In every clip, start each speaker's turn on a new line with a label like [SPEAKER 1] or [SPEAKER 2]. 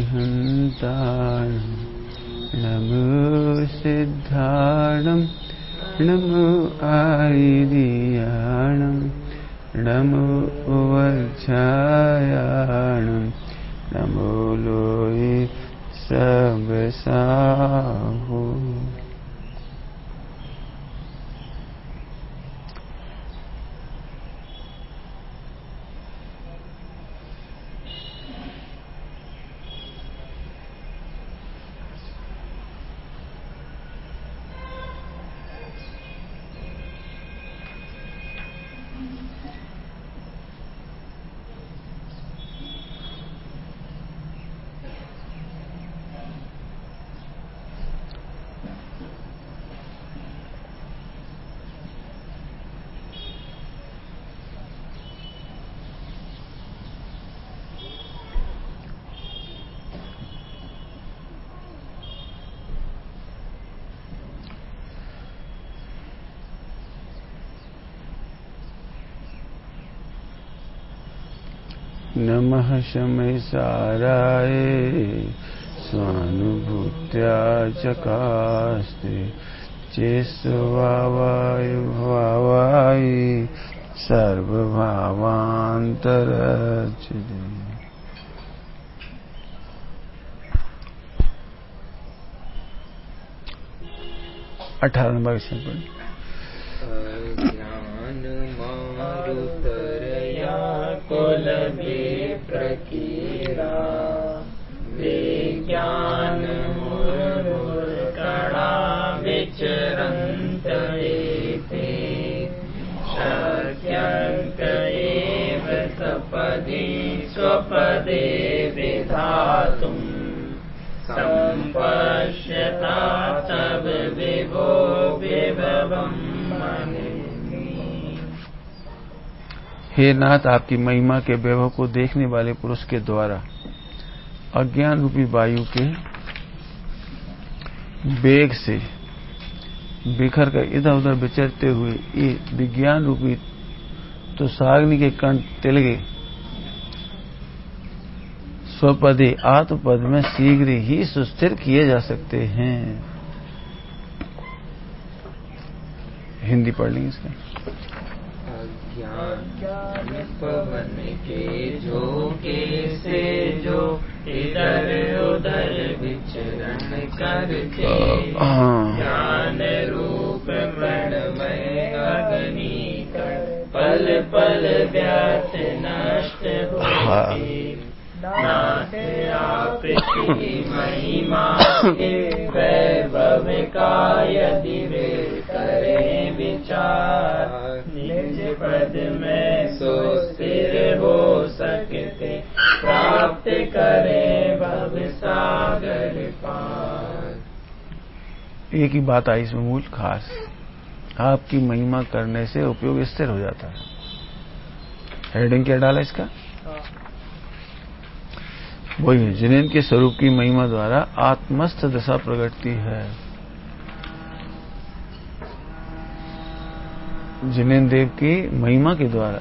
[SPEAKER 1] अरिहन्ताणं नमो सिद्धाणं नमो आरियाणं नमो वज्रायाणं नमो लोये सबसाहु। नमः शमैसाराय स्वानुभूत्या चकास्ते चेष्वावाय भावाय सर्वभावान्तरच्युते। 18 नंबर से
[SPEAKER 2] कुल प्रकीरा विज्ञान मुरमुरकड़ा विचरन्त एते शक्यन्त एव सपदि स्वपदे विधातुं सम्पश्यता तव विभो विभवम्।
[SPEAKER 1] हे नाथ, आपकी महिमा के वैभव को देखने वाले पुरुष के द्वारा अज्ञान रूपी वायु के वेग से बिखर कर इधर उधर विचरते हुए ये विज्ञान रूपी तो साग्नि के कण तिलगे स्वपदे आत्मपद में शीघ्र ही सुस्थिर किए जा सकते हैं। हिंदी पढ़ लेंगे इसका।
[SPEAKER 2] ज्ञान पवन के झोंके से जो इधर उधर विचरण करके ज्ञान रूप प्रणमय अग्नि कर पल पल व्यर्थ नष्ट होती। नाथ आपकी महिमा के वैभव का यदि वे करें विचार निज पद में सो स्थिर हो सकते प्राप्त करें भव सागर पार।
[SPEAKER 1] एक ही बात आई इसमें मूल खास, आपकी महिमा करने से उपयोग स्थिर हो जाता है। हेडिंग क्या डाला इसका? वही है, जिनेन्द्र के स्वरूप की महिमा द्वारा आत्मस्थ दशा प्रगटती है। जिनेन्द्र देव की महिमा के द्वारा,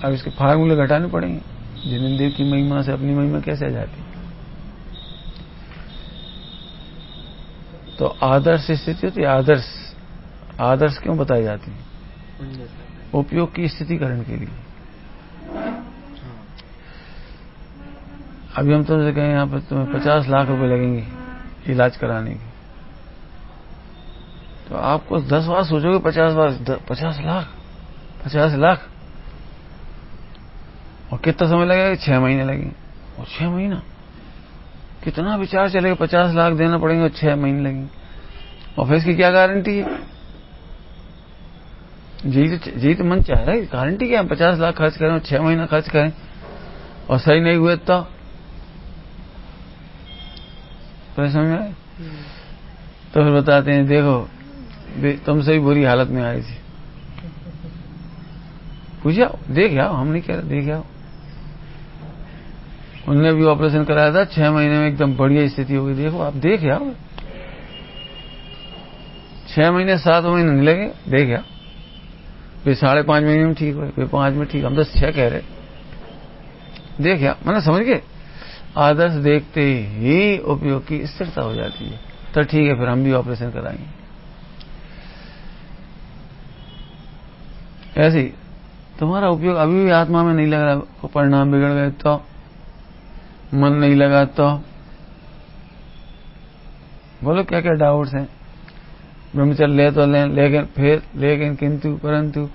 [SPEAKER 1] अब इसके फार्मूले घटाने पड़ेंगे। जिनेन्द्र देव की महिमा से अपनी महिमा कैसे आ जाती? तो आदर्श स्थिति होती है। आदर्श क्यों बताई जाती है? उपयोग की स्थितिकरण के लिए। अभी हम तुमसे कहें यहाँ पर तुम्हें 50 लाख रुपए लगेंगे इलाज कराने के, तो आपको 10 बार सोचोगे, 50 लाख और कितना समय लगेगा? 6 महीने लगेंगे। और 6 महीना कितना विचार चलेगा? 50 लाख देना पड़ेंगे और 6 महीने लगेंगे। और फिर इसकी क्या गारंटी है? जी तो मन चाह रहा है, गारंटी क्या है? 50 लाख खर्च करें और 6 महीना खर्च करें और सही नहीं हुए तो समझ में आए? तो फिर बताते हैं देखो तुमसे भी बुरी हालत में आई थी, पूछ आओ, देख आओ। हम नहीं कह रहे, देख आओ। उनने भी ऑपरेशन कराया था, 6 महीने में एकदम बढ़िया स्थिति हो गई। देखो आप, देख आओ। 6 महीने 7 महीने नहीं लगे, देख आओ। फिर 5.5 महीने में ठीक हुए, फिर 5 में ठीक। हम तो 6 कह रहे, देख आओ। मैंने समझ गए, आदर्श देखते ही उपयोग की स्थिरता हो जाती है। तो ठीक है, फिर हम भी ऑपरेशन कराएंगे। ऐसे ही तुम्हारा उपयोग अभी भी आत्मा में नहीं लग रहा, परिणाम बिगड़ गए तो, मन नहीं लगा तो, बोलो क्या क्या डाउट्स हैं। ब्रह्मचर्य ले तो लें, लेकिन किंतु परंतु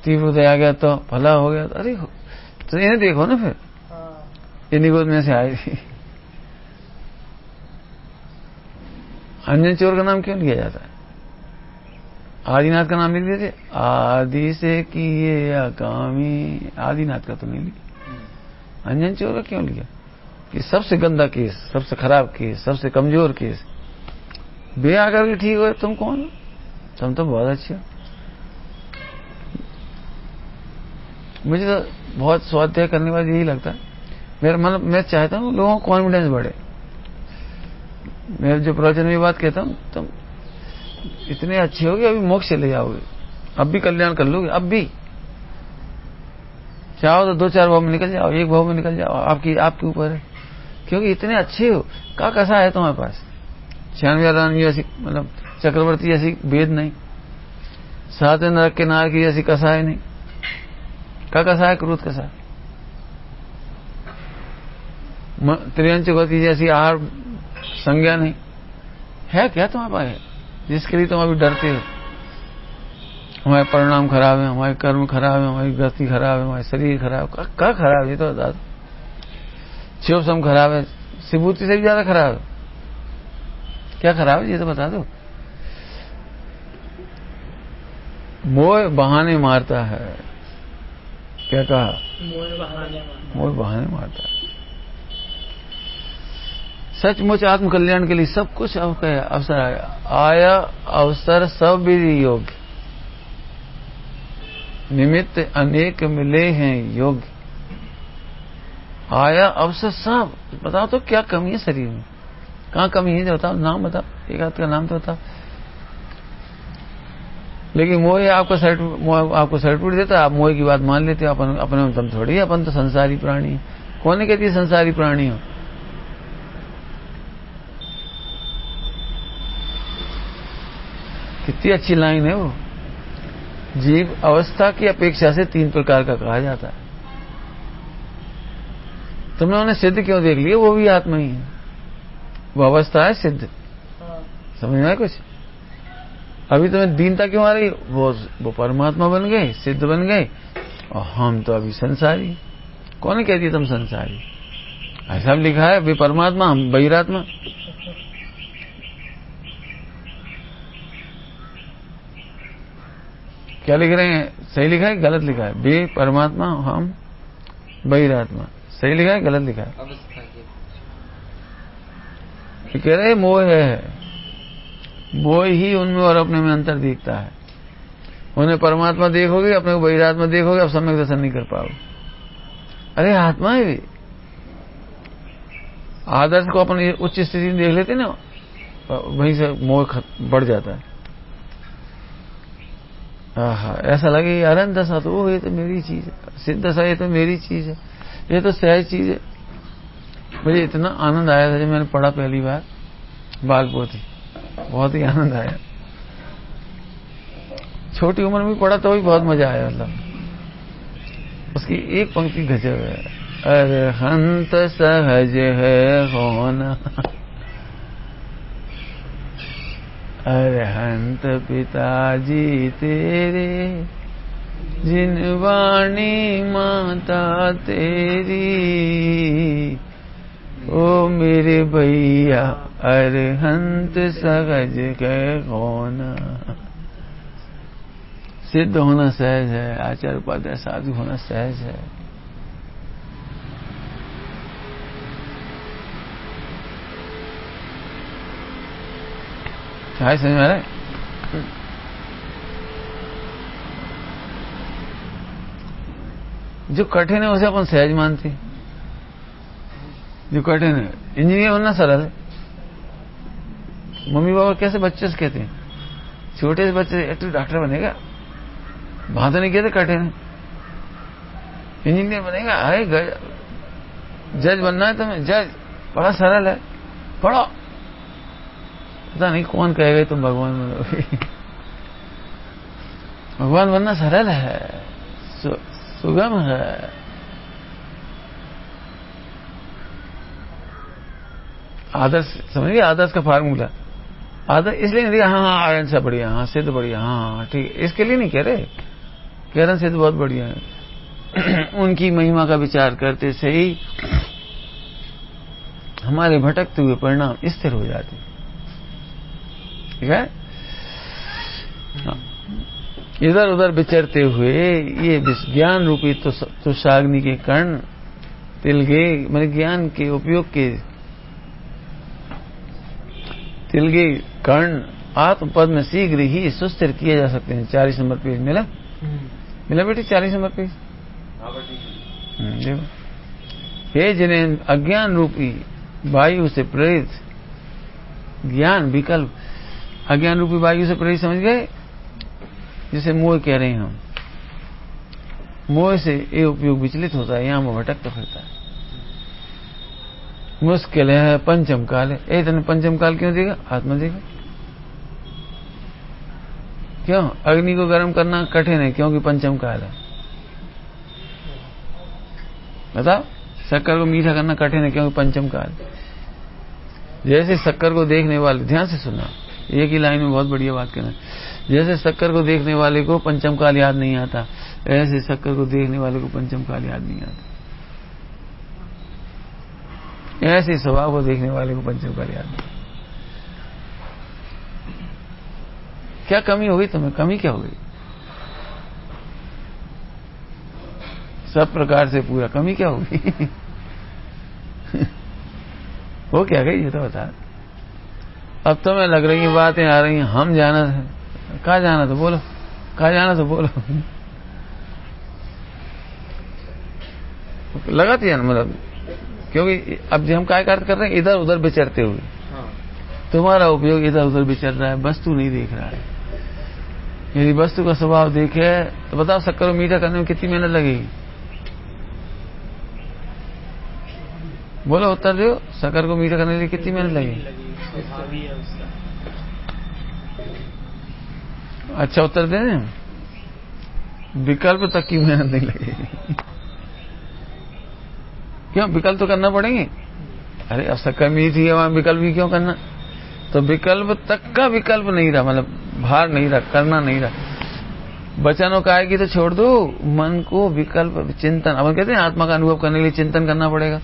[SPEAKER 1] तीव्र आ गया तो, भला हो गया तो, अरे तो इन्हें देखो ना, फिर इन्हीं गोद में से आई थी। अंजन चोर का नाम क्यों लिया जाता है? आदिनाथ का नाम लिख देते, आदि से किए अकामी, आदिनाथ का तो नहीं लिया। अंजन चोर का क्यों लिया? कि सबसे गंदा केस, सबसे खराब केस, सबसे कमजोर केस, बे आकर के ठीक हो। तुम कौन हो? तुम तो बहुत अच्छे हो। मुझे तो बहुत स्वाध्याय करने के बाद यही लगता है, मेरा मतलब मैं चाहता हूँ लोगों को कॉन्फिडेंस बढ़े। मैं जो प्रवचन में बात कहता हूँ, तुम इतने अच्छे होगे, अभी मोक्ष चले जाओगे, अब भी कल्याण कर लोगे, अब भी चाहो तो 2-4 भाव में निकल जाओ, 1 भाव में निकल जाओ, आपके ऊपर है। क्योंकि इतने अच्छे हो, का कसा है तुम्हारे पास? 96 रानी जैसी, मतलब चक्रवर्ती जैसी वेद नहीं, 7 नरक के नार की जैसी कसा है नहीं, का कसा है? क्रोध कसा है। त्रियंच गति जैसी आहार संज्ञा नहीं है क्या तुम्हारे पास, जिसके लिए तुम अभी डरते हो? हमारे परिणाम खराब है, हमारे कर्म खराब है, हमारी गति खराब है, हमारे शरीर खराब है। क्या खराब है? तो बता दो। शिवसम खराब है, शिवभूति से भी ज्यादा खराब है। क्या खराब है ये तो बता दो। मोह बहाने मारता है। क्या कहा? मोह बहाने मारता है। सचमुच आत्म कल्याण के लिए सब कुछ अवसर आया अवसर सब विधि योग्य, निमित्त अनेक मिले हैं योग्य। आया अवसर सब। बताओ तो क्या कमी है शरीर में? कहाँ कमी है? बताओ, नाम बताओ, एक आध का नाम तो बताओ। लेकिन मोह आपको सर्टिफिकेट देता है, आप मोह की बात मान लेते हो। अपने में दम थोड़ी है, अपन तो संसारी प्राणी है। कौन कहती है संसारी प्राणी हो? कितनी अच्छी लाइन है वो। जीव अवस्था की अपेक्षा से 3 प्रकार का कहा जाता है। तुमने उन्हें सिद्ध क्यों देख लिया? वो भी आत्मा ही है। वो अवस्था है सिद्ध। समझ में आया कुछ? अभी तुम्हें दीनता क्यों आ रही? वो परमात्मा बन गए, सिद्ध बन गए, और हम तो अभी संसारी। कौन कहती है तुम संसारी? ऐसा भी लिखा है, वे परमात्मा, हम बहिरात्मा। क्या लिख रहे हैं? सही लिखा है गलत लिखा है? वे परमात्मा, हम बहिरात्मा। सही लिखा है गलत लिखा है? कह रहे मोह है। मोह ही उनमें और अपने में अंतर दिखता है। उन्हें परमात्मा देखोगे, अपने को बहिरात्मा देखोगे, अब सम्यक दर्शन नहीं कर पाओगे। अरे आत्मा है भी। आदर्श को अपन उच्च स्थिति में देख लेते ना, वहीं से मोह बढ़ जाता है। ऐसा लगे अरन दशा तो ये तो मेरी चीज है, सिद्ध दशा ये तो मेरी चीज है, ये तो सहज चीज है। मुझे इतना आनंद आया था जब मैंने पढ़ा पहली बार बालपोथी, बहुत ही आनंद आया। छोटी उम्र में पढ़ा तो भी बहुत मजा आया। मतलब उसकी एक पंक्ति गजब है, अरहंत सहज है होना, अरहंत पिताजी तेरे, जिन वाणी माता तेरी, ओ मेरे भैया अरहंत सहज है होना। सिद्ध होना सहज है, आचार्य उपाध्याय साधु होना सहज है। क्या समझ में आ रहा है? जो कठिन है उसे अपन सहज मानते हैं। जो कठिन है, इंजीनियर बनना सरल है। मम्मी पापा कैसे बच्चे से कहते हैं, छोटे से बच्चे तू डॉक्टर बनेगा, वहां तो नहीं कहते कठिन है। इंजीनियर बनेगा, अरे जज बनना है तुम्हें, जज बड़ा सरल है, पढ़ो। पता नहीं कौन कहेगा तुम भगवान बनोगे। भगवान बनना सरल है, सुगम है। आदर्श समझिए, आदर्श का फार्मूला। आदर्श इसलिए नहीं, हाँ आयन से बढ़िया, हाँ सिद्ध बढ़िया, हाँ ठीक, इसके लिए नहीं कह रहे, कह रहे सिद्ध बहुत बढ़िया है। उनकी महिमा का विचार करते से ही हमारे भटकते हुए परिणाम स्थिर हो जाते। ठीक है, इधर उधर विचरते हुए ये ज्ञान रूपी तुषाग्नि के कर्ण तिलगे, मैंने ज्ञान के उपयोग के तिलगे कर्ण आत्मपद में शीघ्र ही सुस्थिर किए जा सकते हैं। 40 नंबर पेज मिला, मिला बेटी 40 नंबर पेज। देखो, हे जिन्हें अज्ञान रूपी वायु से प्रेरित ज्ञान विकल्प, अज्ञान रूपी वायु से प्रेरित समझ गए, जिसे मोह कह रहे हैं हम। मोह से ये उपयोग विचलित होता है, यहां वो भटकता फिरता है। मुश्किल है, पंचम काल है। तने पंचम काल क्यों देगा? आत्मा देगा। क्यों? अग्नि को गर्म करना कठिन है क्योंकि पंचम काल है। बताओ, शक्कर को मीठा करना कठिन है क्योंकि पंचम काल। जैसे शक्कर को देखने वाले, ध्यान से सुनना, एक ही लाइन में बहुत बढ़िया बात कहना। जैसे शक्कर को देखने वाले को पंचम काल याद नहीं आता, ऐसे शक्कर को देखने वाले को पंचम काल याद नहीं आता। ऐसे स्वभाव को देखने वाले को पंचम काल याद नहीं। क्या कमी होगी तुम्हें? कमी क्या होगी? सब प्रकार से पूरा, कमी क्या होगी? वो क्या गई ये तो बता। अब तो मैं लग रही है बातें आ रही हैं, हम जाना है, कहाँ जाना तो बोलो, कहाँ जाना तो बोलो। लगाती है ना, मतलब क्योंकि अब जो हम काय कार्य कर रहे हैं, इधर उधर विचरते हुए। तुम्हारा उपयोग इधर उधर विचर रहा है, वस्तु नहीं देख रहा है। यदि वस्तु का स्वभाव देखे तो बताओ, शक्कर को मीठा करने में कितनी मेहनत लगेगी? बोलो, उत्तर दो, शक्कर को मीठा करने के लिए कितनी मेहनत लगेगी? अच्छा उत्तर दे दें, विकल्प तक की मेहनत नहीं लगेगी। क्यों? विकल्प तो करना पड़ेंगे। अरे अब शक्कर मीठी है, वहां विकल्प भी क्यों करना? तो विकल्प तक का विकल्प नहीं रहा, मतलब भार नहीं रहा, करना नहीं रहा। वचनों का आएगी तो छोड़ दो, मन को विकल्प चिंतन, अपन कहते हैं आत्मा का अनुभव करने के लिए चिंतन करना पड़ेगा।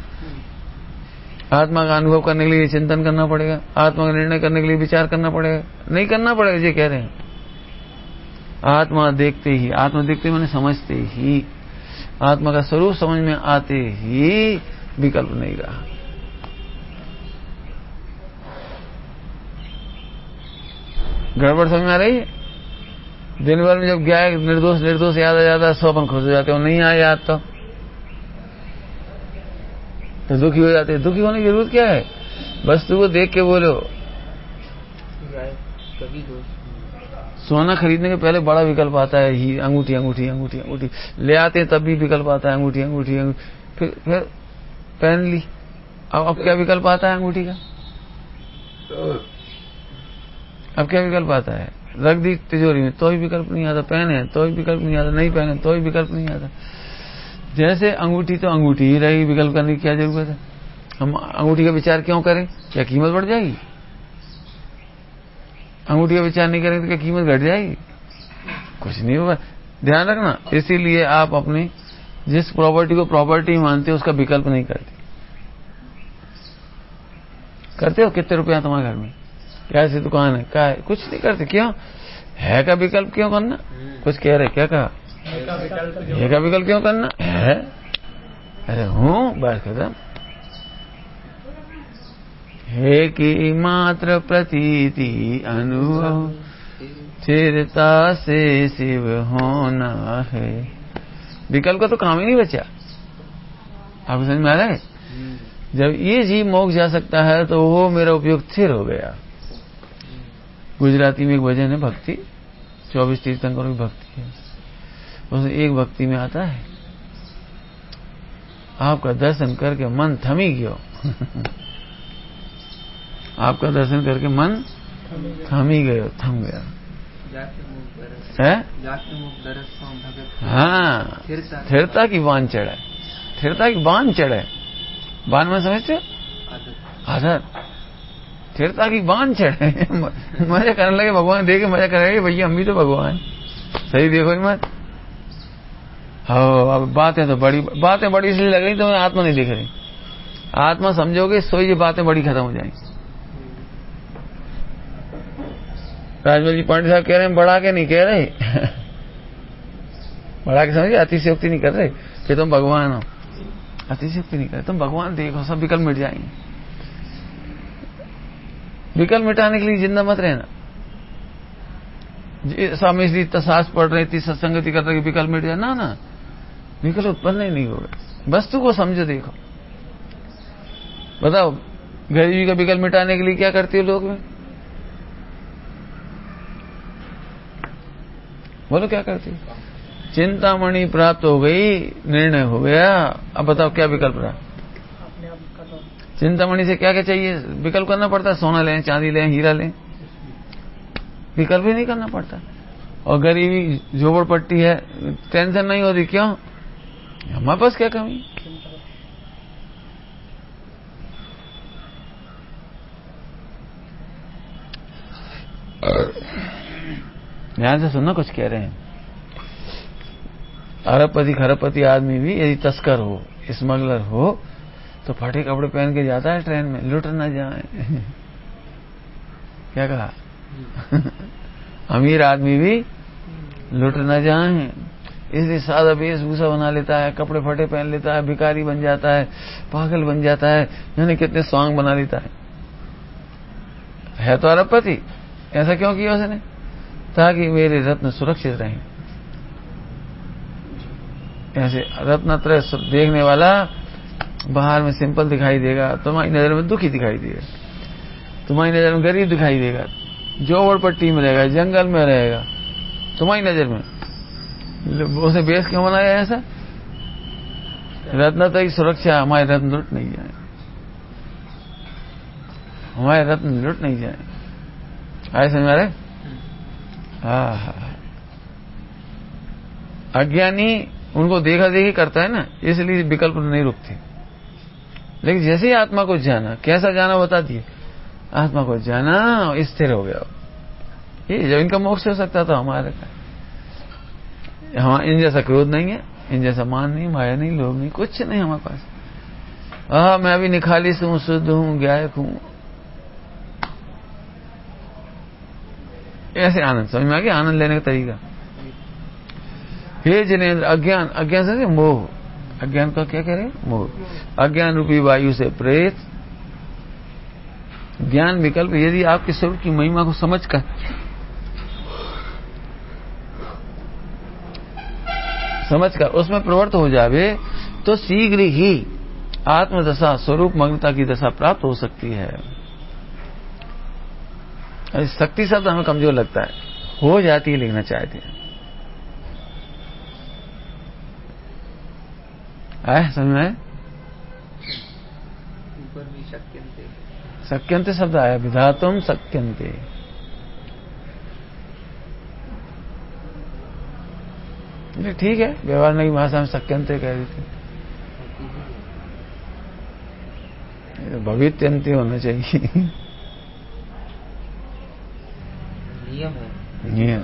[SPEAKER 1] आत्मा का अनुभव करने के लिए चिंतन करना पड़ेगा, आत्मा का निर्णय करने के लिए विचार करना पड़ेगा। नहीं करना पड़ेगा, ये कह रहे हैं। आत्मा देखते ही, आत्मा देखते मैंने समझते ही, आत्मा का स्वरूप समझ में आते ही विकल्प नहीं रहा। गड़बड़ समझ में आ रही है? दिन भर में जब गया निर्दोष निर्दोष याद आ जाता है, सो अपन खुश हो जाते हो, नहीं आया याद तो दुखी हो जाते हैं। दुखी होने की जरूरत क्या है? वस्तु को देख के बोलो। सोना खरीदने के पहले बड़ा विकल्प आता है, ही अंगूठी अंगूठी अंगूठी अंगूठी ले आते हैं, तब भी विकल्प आता है अंगूठी अंगूठी अंगूठी। फिर पहन ली, अब क्या विकल्प आता है अंगूठी का? अब क्या विकल्प आता है? रख दी तिजोरी में तो ही विकल्प नहीं आता, पहने तो ही विकल्प नहीं आता, नहीं पहने तो ही विकल्प नहीं आता। जैसे अंगूठी तो अंगूठी ही रहेगी, विकल्प करने की क्या जरूरत है? हम अंगूठी का विचार क्यों करें? क्या कीमत बढ़ जाएगी? अंगूठी का विचार नहीं करेंगे तो क्या कीमत घट जाएगी? कुछ नहीं होगा। ध्यान रखना, इसीलिए आप अपने जिस प्रॉपर्टी को प्रॉपर्टी मानते हो उसका विकल्प नहीं करते। करते हो? कितने रुपया तुम्हारे घर में, कैसी दुकान है, क्या है? कुछ नहीं करते। क्यों? है का विकल्प क्यों करना? कुछ कह रहे, क्या कहा? है का विकल्प क्यों करना है? अरे हूं, बस खत्म। है कि मात्र प्रतीति अनुभव, स्थिरता से शिव होना है। विकल्प का तो काम ही नहीं बचा। आपको समझ में आ रहा है? जब ये जीव मोक्ष जा सकता है तो वो मेरा उपयोग स्थिर हो गया। गुजराती में एक भजन है, भक्ति 24 तीर्थंकरों की भक्ति है, उसमें एक भक्ति में आता है आपका दर्शन करके मन थमी गयो। आपका दर्शन करके मन थमी गयो, थम गया है। हाँ, स्थिरता की बांध चढ़े, स्थिरता की बांध चढ़े। बांध में समझते हो? आदत। स्थिरता की बांध चढ़े। मजा करने लगे, भगवान देखे मजा कर रहे भैया हम भी तो भगवान। सही देखो ही मत। हो अब बातें तो बड़ी, बातें बड़ी इसलिए लग रही तो आत्मा नहीं दिख रही। आत्मा समझोगे सो ये बातें बड़ी खत्म हो जाएंगी। राजमल जी पंडित साहब कह रहे हैं बढ़ा के नहीं कह रहे। बढ़ा के समझिए, अतिशयोक्ति नहीं कर रहे कि तुम भगवान हो। अतिशयोक्ति नहीं कर रहे, तुम भगवान देखो सब विकल्प मिट जाएंगे। विकल्प मिटाने के लिए जिंदा मत रहना। स्वामी इसलिए शास्त्र पढ़ रहे थी, सत्संगति कर रहे विकल्प मिट जाए ना, विकल्प उत्पन्न ही नहीं होगा। वस्तु को समझो, देखो। बताओ गरीबी का विकल्प मिटाने के लिए क्या करते हो लोग में? बोलो क्या करते हो? चिंतामणि प्राप्त हो गई, निर्णय हो गया, अब बताओ क्या विकल्प रहा? चिंतामणि से क्या क्या चाहिए? विकल्प करना पड़ता है, सोना लें, चांदी लें, हीरा लें, विकल्प ही नहीं करना पड़ता। और गरीबी झोपड़पट्टी है, टेंशन नहीं होती, क्यों? हमारे पास क्या कमी? ध्यान से सुनना, कुछ कह रहे हैं। अरबपति खरबपति आदमी भी यदि तस्कर हो, स्मगलर हो, तो फटे कपड़े पहन के जाता है ट्रेन में, लुट न जाए। क्या कहा? अमीर आदमी भी लुट न जाए, इसलिए सादा वेशभूषा बना लेता है, कपड़े फटे पहन लेता है, भिखारी बन जाता है, पागल बन जाता है, यानी कितने सॉन्ग बना लेता है तो अरबपति। ऐसा क्यों किया उसने? ताकि मेरे रत्न सुरक्षित रहें। ऐसे रत्नत्रय देखने वाला बाहर में सिंपल दिखाई देगा, तुम्हारी नजर में दुखी दिखाई देगा, तुम्हारी नजर में गरीब दिखाई देगा, झोपड़पट्टी में रहेगा, जंगल में रहेगा, तुम्हारी नजर में। उसे बेस क्यों बनाया ऐसा? रत्नत्रय की सुरक्षा, हमारे रत्न लुट नहीं जाए, हमारे रत्न लुट नहीं जाए। आए समझ रहे? अज्ञानी उनको देखा देखी करता है ना, इसलिए विकल्प नहीं रुकते। लेकिन जैसे ही आत्मा को जाना, कैसा जाना बता दिए, आत्मा को जाना, स्थिर हो गया। ये जब इनका मोक्ष हो सकता था हमारे का। इन जैसा क्रोध नहीं है, इन जैसा मान नहीं, माया नहीं, लोभ नहीं, कुछ नहीं हमारे पास। मैं भी निखालिस हूं, शुद्ध हूं, गायक हूं, ऐसे आनंद समझ में आ गया। आनंद लेने का तरीका। हे जिनेंद्र, अज्ञान, अज्ञान से मोह, अज्ञान का क्या कह रहे हैं? मोह। अज्ञान रूपी वायु से प्रेत ज्ञान विकल्प यदि आपके स्वरूप की महिमा को समझकर उसमें प्रवृत्त हो जावे, तो शीघ्र ही आत्मदशा, स्वरूप मग्नता की दशा प्राप्त हो सकती है। शक्ति शब्द हमें कमजोर लगता है, हो जाती है लिखना चाहते हैं। समझ में?
[SPEAKER 2] ऊपर भी शक्यंते,
[SPEAKER 1] शक्यंते शब्द आया, विधातुम शक्यंते। ठीक है, व्यवहार की भाषा में शक्यंते कह देते, भवित्यंते होना चाहिए।
[SPEAKER 2] नियम है,
[SPEAKER 1] नियम,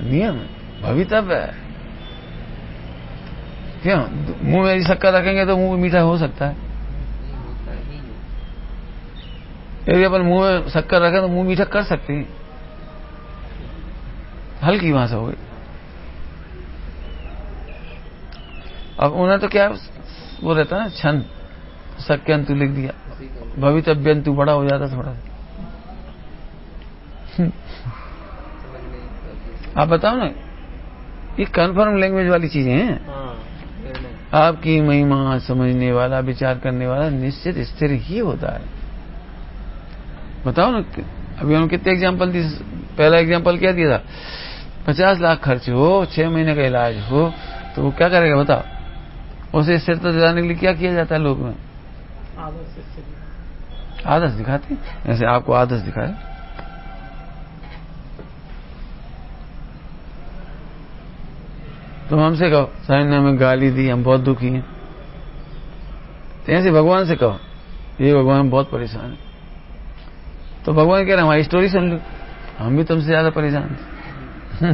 [SPEAKER 1] नियम भवितव्य है। क्यों? मुंह में शक्कर रखेंगे तो मुंह में मीठा हो सकता है। यदि अपन मुंह में शक्कर रखें तो मुंह मीठा कर सकते हैं, हल्की भाषा हो गई। अब उन्हें तो क्या वो रहता है ना, छंद, शक्यंतु लिख दिया, भवितव्यंतु बड़ा हो जाता थोड़ा। आप बताओ ना, ये कन्फर्म लैंग्वेज वाली चीजें हैं। आपकी महिमा समझने वाला, विचार करने वाला निश्चित स्थिर ही होता है। बताओ ना, अभी हम कितने एग्जाम्पल दी। पहला एग्जाम्पल क्या दिया था? 50 लाख खर्च हो, 6 महीने का इलाज हो, तो वो क्या करेगा बताओ? उसे स्थिरता दिलाने के लिए क्या किया जाता है लोग में? आदर्श दिखाते हैं। ऐसे आपको आदर्श दिखाए, तुम हमसे कहो साईं ने हमें गाली दी, हम बहुत दुखी हैं, तो ऐसे भगवान से कहो ये भगवान बहुत परेशान है, तो भगवान कह रहे हमारी स्टोरी सुन लो, हम भी तुमसे ज्यादा परेशान थे।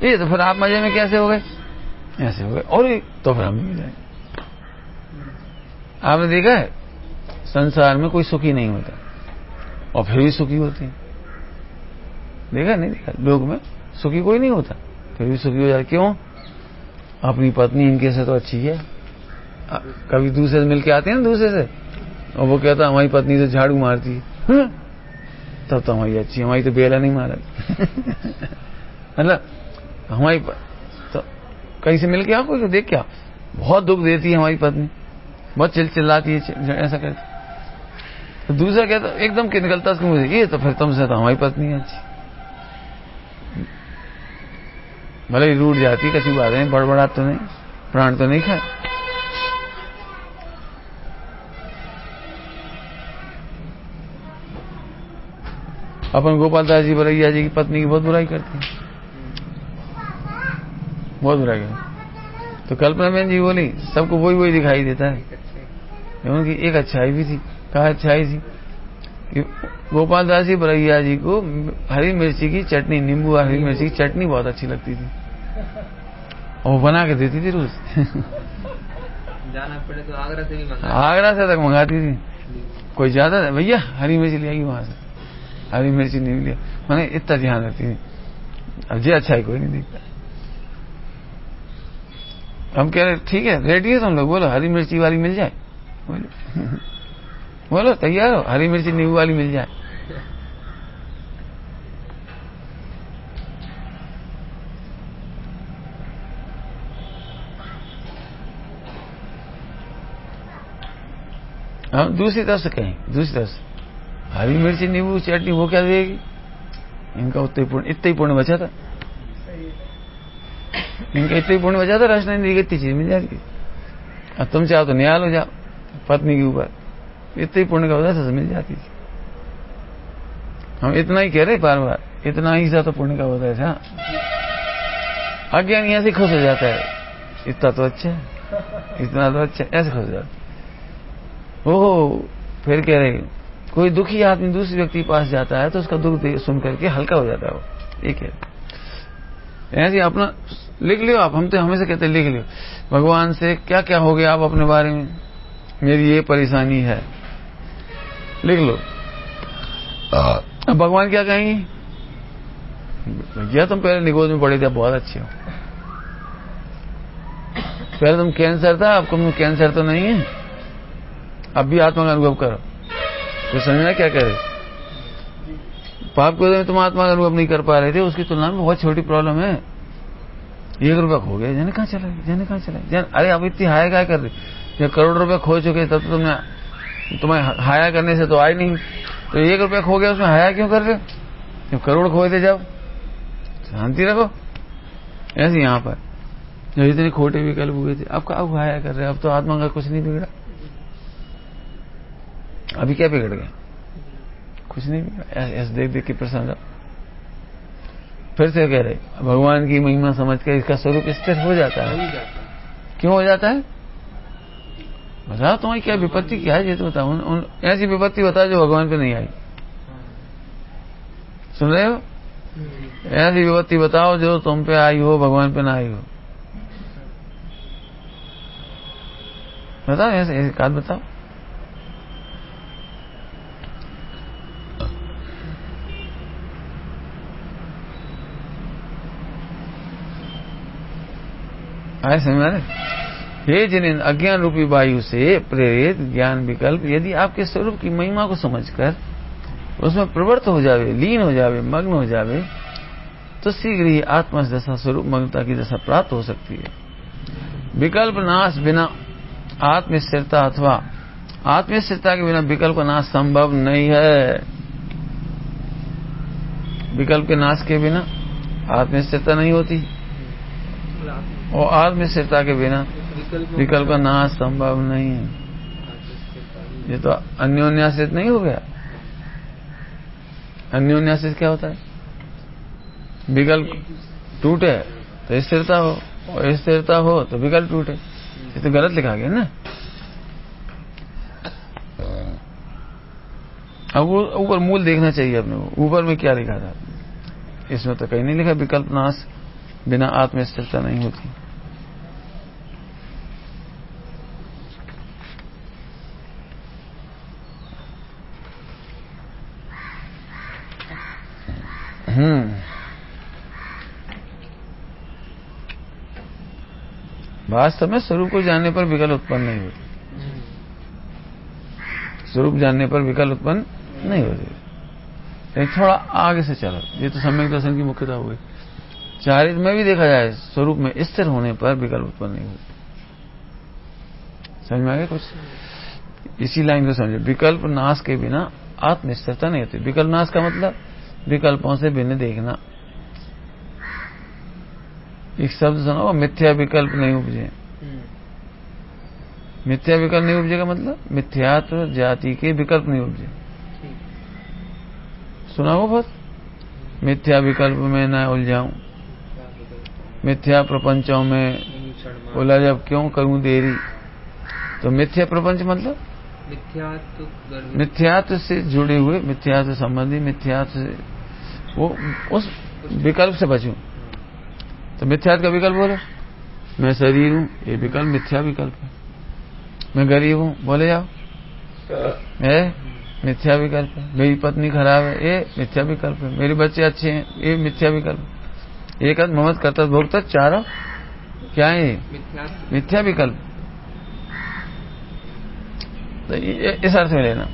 [SPEAKER 1] ये तो फिर आप मजे में कैसे हो गए? ऐसे हो गए, और तो फिर हम भी जाए। आपने देखा है संसार में कोई सुखी नहीं होता और फिर भी सुखी होते हैं। देखा नहीं देखा? लोग में सुखी कोई नहीं होता फिर भी सुखी हो जाए। क्यों? अपनी पत्नी इनके से तो अच्छी है। कभी दूसरे से मिलके आते हैं ना, दूसरे से, और वो कहता हमारी पत्नी तो झाड़ू मारती है, तब तो हमारी अच्छी, हमारी तो बेला नहीं मारा। मतलब हमारी तो कहीं से मिलके आओ, कोई देख क्या बहुत दुख देती है हमारी पत्नी, बहुत चिल्लाती है, ऐसा करती। तो दूसरा कहता एकदम के निकलता उसको मुझे, ये तो फिर तुमसे तो हमारी पत्नी है अच्छी। भले ही रूठ जाती, कसी बात नहीं, बड़बड़ा तो नहीं, प्राण तो नहीं खाए। अपन गोपाल दास जी बरैया जी की पत्नी की बहुत बुराई करते हैं, बहुत बुराई करते। तो कल्पना बहन जी बोली सबको वही दिखाई देता है, उनकी एक अच्छाई भी थी। कहा अच्छाई थी कि गोपाल दास जी बरैया जी को हरी मिर्ची की चटनी, नींबू और हरी मिर्ची की चटनी बहुत अच्छी लगती थी, और वो बना के देती थी रोज।
[SPEAKER 2] जाना पड़े तो आगरा से भी मंगा,
[SPEAKER 1] आगरा से तक मंगाती थी। कोई ज्यादा भैया हरी मिर्ची ले आई वहां से, हरी मिर्ची नहीं लिया, मैंने इतना ध्यान रखती थी। अब ये अच्छाई कोई नहीं देखता। हम कह रहे ठीक है रेडी है तुम लोग, बोलो हरी मिर्ची वाली मिल जाए, बोलो तैयार हो, हरी मिर्ची नींबू वाली मिल जाए। हम दूसरी तरफ से कहें, दूसरी तरफ से हरी मिर्ची नींबू चटनी वो क्या देगी? इनका इतना ही पुण्य बचा था, इनका इतना ही पुण्य बचा था, रचना नहीं दी इतनी चीज मिल जाती। अब तुम चाहो तो न्याल हो जाओ पत्नी के ऊपर, इतने ही पुण्य का वजह से मिल जाती थी। हम इतना ही कह रहे बार बार, इतना ही सा तो पुण्य का वजह से। अज्ञानी ऐसे खुश हो जाता है, इतना तो अच्छा है, इतना तो अच्छा, ऐसे खुश हो जाता है। ओह फिर कह रहे कोई दुखी आदमी दूसरे व्यक्ति के पास जाता है तो उसका दुख सुन करके हल्का हो जाता है वो, एक है। ऐसे अपना लिख लियो आप, हम तो हमेशा कहते लिख लियो भगवान से क्या क्या हो गया आप अपने बारे में, मेरी ये परेशानी है, लिख लो। अब भगवान क्या कहेंगे? भैया तुम पहले निगोज में पड़े थे, बहुत अच्छे हो। पहले तुम कैंसर था, अब तुम कैंसर तो नहीं है, अब भी आत्मा का अनुभव करो। तो समझना क्या करे? पाप को तुम आत्मा का अनुभव नहीं कर पा रहे थे, उसकी तुलना में बहुत छोटी प्रॉब्लम है। 1 रुपया खो गया, जाने कहाँ चला गया, अरे अब इतनी हाया क्या कर रही? जब करोड़ रुपया खो चुके तब तो तुम्हें हाया करने से तो आए नहीं, तो 1 रुपया खो गया उसमें हाया क्यों कर रहे? जब करोड़ खोए थे, जब शांति रखो। ऐसे यहाँ पर जब इतने खोटे विकल्प हुए थे, अब कब हाया कर रहे? अब तो आत्मा का कुछ नहीं बिगड़ा। अभी क्या बिगड़ गया? कुछ नहीं बिगड़ा। ऐसे देख देख के प्रसन्न रहो। फिर से कह रहे भगवान की महिमा समझ कर इसका स्वरूप स्थिर हो जाता है। क्यों हो जाता है? बताओ तुम्हारी क्या विपत्ति क्या है, ये तो बताओ। ऐसी विपत्ति बताओ जो भगवान पे नहीं आई। सुन रहे हो? ऐसी विपत्ति बताओ जो तुम पे आई हो, भगवान पे ना आई हो। बताओ ऐसे एक बात बताओ। आए समझ में? हे जिन अज्ञान रूपी वायु से प्रेरित ज्ञान विकल्प यदि आपके स्वरूप की महिमा को समझकर उसमें प्रवृत्त हो जावे, लीन हो जावे, मग्न हो जावे, तो शीघ्र ही आत्मा दशा स्वरूप मग्नता की दशा प्राप्त हो सकती है। विकल्प नाश बिना आत्मस्थिरता अथवा आत्मस्थिरता के बिना विकल्प नाश संभव नहीं है। विकल्प के नाश के बिना आत्मस्थिरता नहीं होती, और आत्मस्थिरता के बिना विकल्प का नाश संभव नहीं है। ये तो अन्योन्याश्रित नहीं हो गया। अन्योन्याश्रित क्या होता है? विकल्प टूटे तो स्थिरता हो, और स्थिरता हो तो विकल्प टूटे। ये तो गलत लिखा गया ना। अब ऊपर मूल देखना चाहिए अपने को, ऊपर में क्या लिखा था। इसमें तो कहीं नहीं लिखा विकल्प नाश बिना आत्म स्थिरता नहीं होती। वास्तव में स्वरूप को जानने पर विकल्प उत्पन्न नहीं होती। स्वरूप जानने पर विकल्प उत्पन्न नहीं होती। थोड़ा आगे से चलो, ये तो सम्यक दर्शन की मुख्यता हो गई। चारित्र में भी देखा जाए स्वरूप में स्थिर होने पर विकल्प उत्पन्न नहीं होती। समझ में आ गया कुछ? इसी लाइन को समझो। विकल्प नाश के बिना आत्म स्थिरता नहीं होती। विकल्प नाश का मतलब विकल्पों से भिन्न देखना। एक शब्द सुनो, मिथ्या विकल्प नहीं उपजे। मिथ्या विकल्प नहीं उपजेगा मतलब मिथ्यात्व जाति के विकल्प नहीं उपजे। सुना हो बहुत? मिथ्या विकल्प में न उलझाऊं, मिथ्या प्रपंचों में उलझब क्यों करूं देरी। तो मिथ्या प्रपंच मतलब मिथ्यात्व से जुड़े हुए, मिथ्यात्व संबंधी, मिथ्यात्व से वो उस विकल्प से बचूं। तो मिथ्यात्व का विकल्प बोलो, मैं शरीर हूं, ये विकल्प मिथ्या विकल्प है। मैं गरीब हूं, बोले जाओ, है मिथ्या विकल्प है। मेरी पत्नी खराब है, ये मिथ्या विकल्प है। मेरे बच्चे अच्छे हैं, ये मिथ्या विकल्प। एक ममत करता भोगता चारों क्या है? मिथ्या विकल्प। तो इस अर्थ में लेना,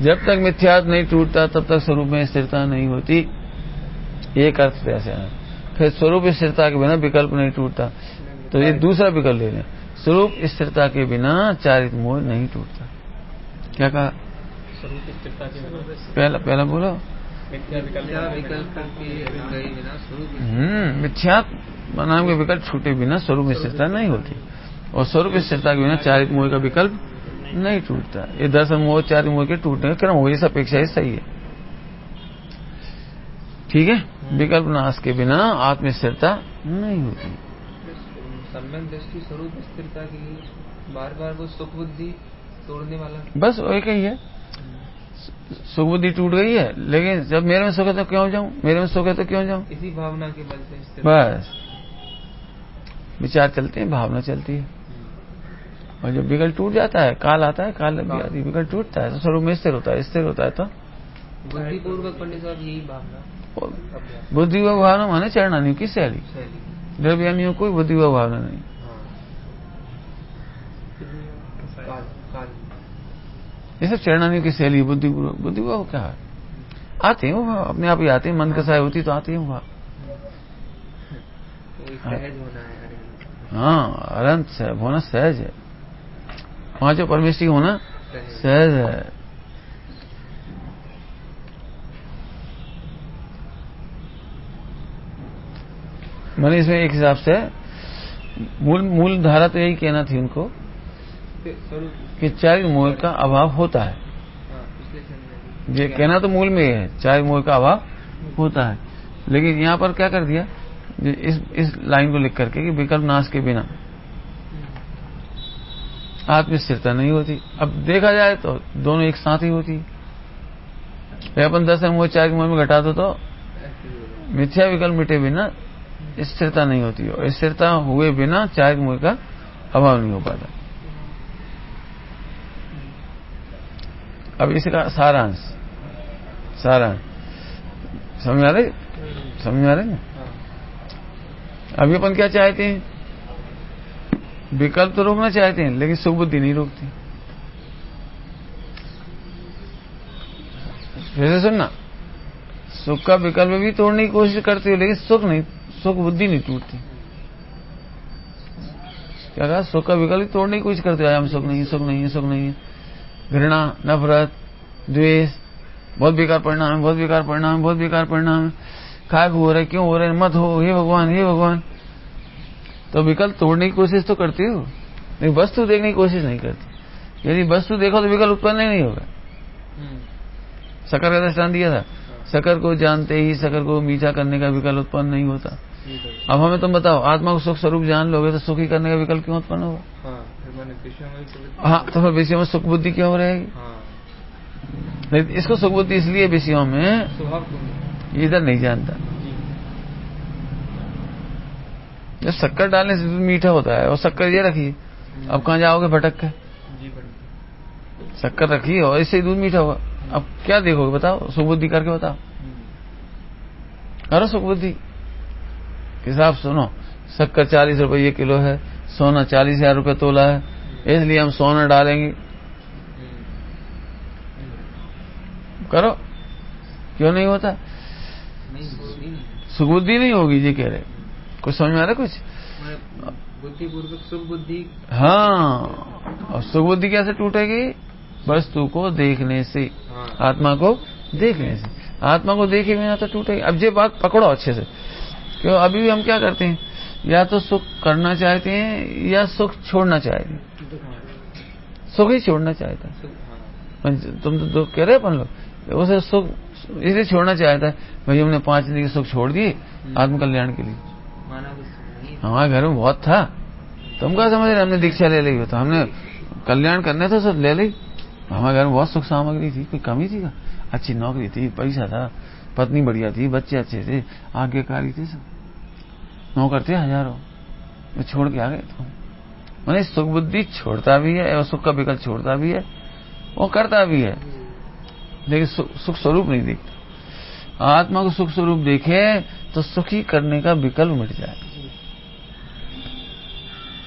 [SPEAKER 1] जब तक मिथ्यात्व नहीं टूटता तब तक स्वरूप में स्थिरता नहीं होती। एक अर्थ से ऐसे है। फिर स्वरूप स्थिरता के बिना विकल्प नहीं टूटता, तो ये दूसरा विकल्प ले लें। स्वरूप स्थिरता के बिना चारित्र मोह नहीं टूटता। क्या कहा?
[SPEAKER 2] स्वरूप स्थिरता के बिना
[SPEAKER 1] पहला बोलो। मिथ्यात्व नाम के विकल्प छूटे बिना स्वरूप स्थिरता नहीं होती, और स्वरूप स्थिरता के बिना चारित्र मोह का विकल्प नहीं टूटता। ये दर्शन मोह चारित्र मोह के टूटने का क्रम हो, इस अपेक्षा ही सही है। ठीक है? विकल्प नाश के बिना आत्म स्थिरता नहीं होती।
[SPEAKER 2] सम्यक दृष्टि स्वरूप स्थिरता की बार बार वो सुख बुद्धि तोड़ने वाला,
[SPEAKER 1] बस एक ही है। सुख बुद्धि टूट गई है, लेकिन जब मेरे में सुख है तो क्यों जाऊं, मेरे में सुख है तो क्यों जाऊं,
[SPEAKER 2] इसी भावना के बल से स्थिर।
[SPEAKER 1] बस विचार चलते हैं, भावना चलती है। और जब विकल्प टूट जाता है, काल आता है, काल भी आती है, विकल्प टूटता है तो स्वरूप में स्थिर होता है। स्थिर होता है तो
[SPEAKER 2] बुद्धिपूर्वक पंडित साहब यही भावना,
[SPEAKER 1] बुद्धिपूर्वक भावना माने चरणानियों की शैली। द्रव्यानियों कोई बुद्धिपूर्वक भावना नहीं। ये सब चरणानियों की शैली। बुद्धिपूर्वक क्या है? आते हैं वो भाव, अपने आप ही आते हैं। मन कसाई होती तो आते हैं वो भाव। हाँ, अनंत सहज होना सहज है। पांचों परमेश्वरी होना सहज है। मैंने इसमें एक हिसाब से मूल धारा तो यही कहना थी उनको कि चारित्र मोह का अभाव होता है। ये कहना तो मूल में है, चारित्र मोह का अभाव होता है। लेकिन यहाँ पर क्या कर दिया, इस लाइन को लिख करके कि विकल्प नाश के बिना आत्म स्थिरता नहीं होती। अब देखा जाए तो दोनों एक साथ ही होती है। अपन दर्शन मोह चारित्र मोह में घटा दो तो मिथ्या विकल्प मिटे बिना स्थिरता नहीं होती, और स्थिरता हुए बिना चारित्र मोह का अभाव नहीं हो पाता। अब इसका सारांश समझ आ रहे ना? अभी अपन क्या चाहते हैं? विकल्प तो रोकना चाहते हैं, लेकिन सुख बुद्धि नहीं रोकती। फिर से सुनना, सुख का विकल्प भी तोड़ने की कोशिश करती हो, लेकिन सुख बुद्धि नहीं टूटती। क्या कहा? सुख का विकल्प तोड़ने की कोशिश करते हो। हम सुख नहीं, सुख नहीं है, सुख नहीं है। घृणा, नफरत, द्वेष, बहुत बेकार परिणाम है, बहुत बेकार परिणाम है, बहुत बेकार परिणाम है। काय हो रहा है, क्यों हो रहा है, मत हो, हे भगवान, हे भगवान। तो विकल्प तोड़ने की कोशिश तो करती हो, लेकिन वस्तु देखने की कोशिश नहीं करती। यदि वस्तु देखो तो विकल्प उत्पन्न ही नहीं होगा। शक्कर का दृष्टांत दिया था, शक्कर को जानते ही शक्कर को मीठा करने का विकल्प उत्पन्न नहीं होता। अब हमें तुम बताओ, आत्मा को सुख स्वरूप जान लोगे तो सुखी करने का विकल्प क्यों उत्पन्न होगा? हाँ, तो फिर विषयों में सुख बुद्धि क्यों रहेगी? लेकिन इसको सुख बुद्धि इसलिए विषयों में इधर नहीं जानता। जब शक्कर डालने से दूध मीठा होता है और शक्कर ये रखी, अब कहाँ जाओगे भटक के? शक्कर रखी और इससे ही दूध मीठा हुआ, अब क्या देखोगे बताओ? सुख बुद्धि करके बताओ, करो सुख बुद्धि हिसाब। सुनो, शक्कर 40 रुपये किलो है, सोना 40,000 रुपये तोला है, इसलिए हम सोना डालेंगे। करो, क्यों नहीं होता? सुख बुद्धि नहीं होगी जी कह रहे। कुछ समझ में आ रहा? कुछ
[SPEAKER 2] बुद्धिपूर्वक सुख बुद्धि।
[SPEAKER 1] हाँ, और सुख बुद्धि कैसे टूटेगी? वस्तु को देखने से, आत्मा को देखने से। आत्मा को देखे बिना तो टूटेगी। अब ये बात पकड़ो अच्छे से, क्यों अभी भी हम क्या करते हैं, या तो सुख करना चाहते हैं या सुख छोड़ना चाहते हैं। सुख ही छोड़ना चाहता है। तुम तो कह रहे अपन लोग, उसे सुख इसलिए छोड़ना चाहता है, भाई हमने 5 दिन के सुख छोड़ दिए आत्मकल्याण के लिए। हमारे घर में बहुत था, तुम क्या समझ रहे हमने दीक्षा ले ली हो तो हमने कल्याण करने तो सब ले ली। हमारे घर में बहुत सुख सामग्री थी, कोई कमी थी का? अच्छी नौकरी थी, पैसा था, पत्नी बढ़िया थी, बच्चे अच्छे थे, आज्ञाकारी थे, सब नौकर थे हजारों, मैं छोड़ के आ गए। तो मैंने सुख बुद्धि छोड़ता भी है और सुख का विकल्प छोड़ता भी है और करता भी है, लेकिन सुख स्वरूप नहीं देखता। आत्मा को सुख स्वरूप देखे तो सुखी करने का विकल्प मिट जाए।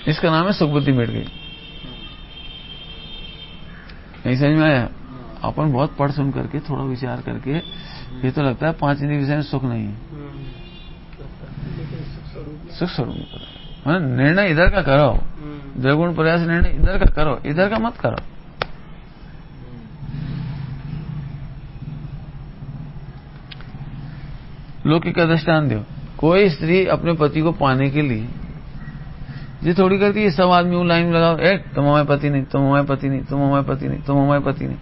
[SPEAKER 1] इसका नाम है सुख बुद्धि मिट गई। नहीं समझ में आया? अपन बहुत पढ़ सुन करके थोड़ा विचार करके ये तो लगता है 5 इंद्रिय विषय में सुख नहीं है। सुख स्वरूप नहीं, निर्णय इधर का करो, द्रगुण प्रयास निर्णय इधर का करो, इधर का मत करो। लौकिक का दृष्टांत दो। कोई स्त्री अपने पति को पाने के लिए ये थोड़ी करती है, सब आदमी वो लाइन लगाओ, तुम हमारे पति नहीं, तुम हमारे पति नहीं, तुम हमारे पति नहीं, तुम हमारे पति नहीं,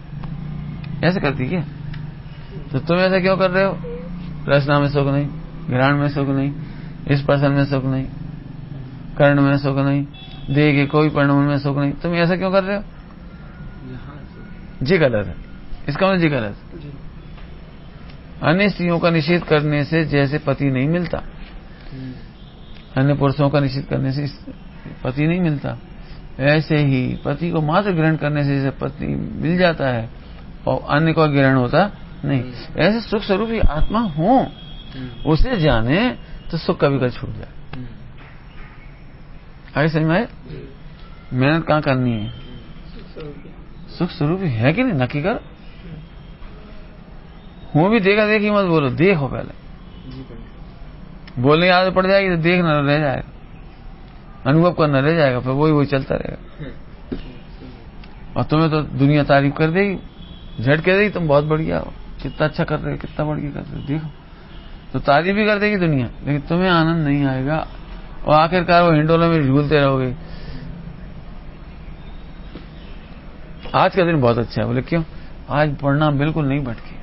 [SPEAKER 1] ऐसे करती क्या? तो तुम ऐसा क्यों कर रहे हो? रचना में सुख नहीं, घ्राण में सुख नहीं, स्पर्शन में सुख नहीं, कर्ण में सुख नहीं, देह के कोई परिणाम में सुख नहीं, तुम ऐसा क्यों कर रहे हो? जी गलत है, इसका मतलब जी गलत है। अन्य स्त्रियों का निषेध करने से जैसे पति नहीं मिलता, अन्य पुरुषों का निषेध करने से पति नहीं मिलता, ऐसे ही पति को मात्र ग्रहण करने से जैसे पति मिल जाता है और अन्य का ग्रहण होता नहीं। ऐसे सुख स्वरूप ही आत्मा हो, उसे जाने तो सुख का विकल्प छूट जाए। आगे समझ में आए? मेहनत कहाँ करनी है? सुख स्वरूप ही है कि नहीं, नक्की करो। वो भी देखा देखी मत बोलो, देखो पहले। बोलने की आदत पड़ जाएगी तो देखना रह जाएगा, अनुभव करना रह जाएगा, फिर वही चलता रहेगा। और तुम्हें तो दुनिया तारीफ कर देगी, झटके देगी, तुम बहुत बढ़िया हो, कितना अच्छा कर रहे हो, कितना बढ़िया कर रहे हो, देखो। तो तारीफ भी कर देगी दुनिया, लेकिन तुम्हें आनंद नहीं आएगा और आखिरकार वो हिंडोले में झूलते रहोगे। आज का दिन बहुत अच्छा है। बोले क्यों? आज परिणाम बिल्कुल नहीं भटके।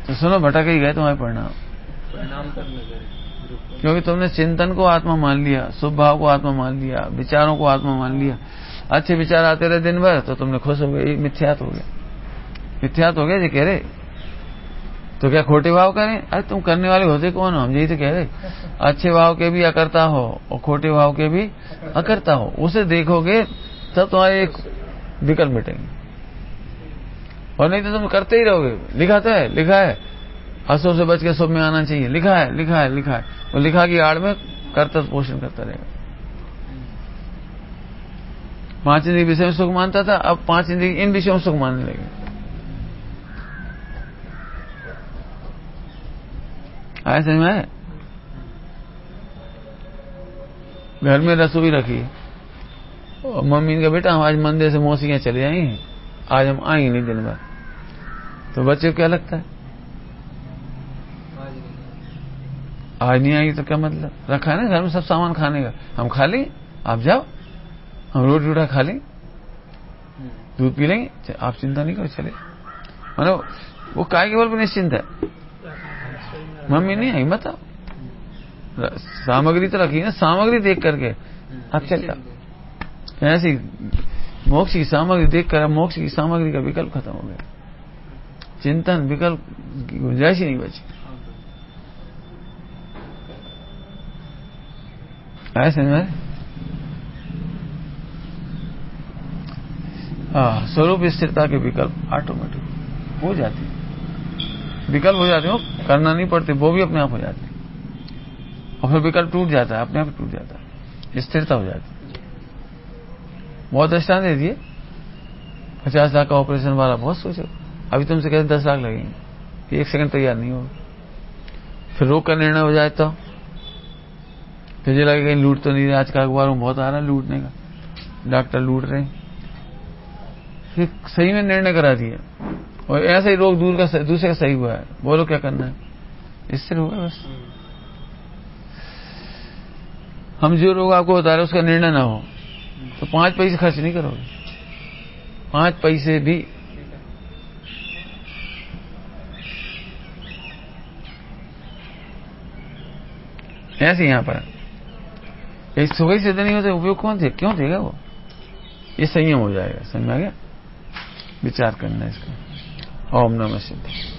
[SPEAKER 1] तो सुनो, भटक ही गए तुम्हारे परिणाम, क्योंकि तुमने चिंतन को आत्मा मान लिया, शुभ भाव को आत्मा मान लिया, विचारों को आत्मा मान लिया। अच्छे विचार आते रहे दिन भर तो तुमने खुश हो गए, मिथ्यात हो गया। मिथ्यात हो गया जी कह रहे, तो क्या खोटे भाव करें? अरे तुम करने वाले होते कौन हो? हम यही तो कह रहे, अच्छे भाव के भी अकर्ता हो और खोटे भाव के भी अकर्ता हो, उसे देखोगे तब तुम्हारे एक विकल्प मिटेंगे, और नहीं तो तुम करते ही रहोगे। लिखा तो है, लिखा है असुर से बच के शुभ में आना चाहिए, लिखा है, लिखा है, लिखा है, और लिखा की आड़ में कर्तव्य पोषण करता रहेगा। 5 इंद्रिय विषय में सुख मानता था, अब 5 इंद्रिय इन विषयों में सुख मानने लगे। आए समझ में आए? घर में रसोई रखी और मम्मी ने कहा बेटा हम आज मंदिर से मौसियां चले आई हैं, आज हम आएंगे नहीं दिन भर। तो बच्चे को क्या लगता है? आज नहीं आई तो क्या मतलब, रखा है ना घर में सब सामान खाने का, हम खा लेंगे, आप जाओ, हम रोटी उठा खा लेंगे, दूध पी लेंगे, आप चिंता नहीं करो, चले। मतलब वो काय केवल पर निश्चिंत है, मम्मी नहीं आई बताओ, सामग्री तो रखी है ना, सामग्री देख करके आप चल जाओ। ऐसी मोक्ष की सामग्री देख कर मोक्ष की सामग्री का विकल्प खत्म हो गया, चिंतन विकल्प की गुंजाइश ही नहीं बची। ऐसे में स्वरूप स्थिरता के विकल्प ऑटोमेटिक हो जाती है, विकल्प हो जाते हो, करना नहीं पड़ते, वो भी अपने आप हो जाते, और फिर विकल्प टूट जाता है, अपने आप टूट जाता है, स्थिरता हो जाती है। बहुत दृष्टांत दे दिए, 50 लाख का ऑपरेशन वाला, बहुत सोचो, अभी तुमसे कहते 10 लाख लगेंगे, 1 सेकंड तैयार नहीं होगा, फिर रोक का निर्णय हो जाए तो फिर ये लगे कहीं लूट तो नहीं रहे, आज का अखबार में बहुत आ रहा है लूटने का, डॉक्टर लूट रहे हैं, फिर सही में निर्णय करा दिया, और ऐसा ही रोग दूसरे का सही हुआ है, बोलो क्या करना है, इससे होगा बस। हम जो रोग आपको बता रहे उसका निर्णय ना हो तो 5 पैसे खर्च नहीं करोगे, 5 पैसे भी। ऐसे यहां पर सुखी सिद्ध नहीं होते, उपयोग कौन थे, क्यों देगा वो, ये संयम हो जाएगा, समझ में आ गया, विचार करना है इसका। ओम नमः शिवाय।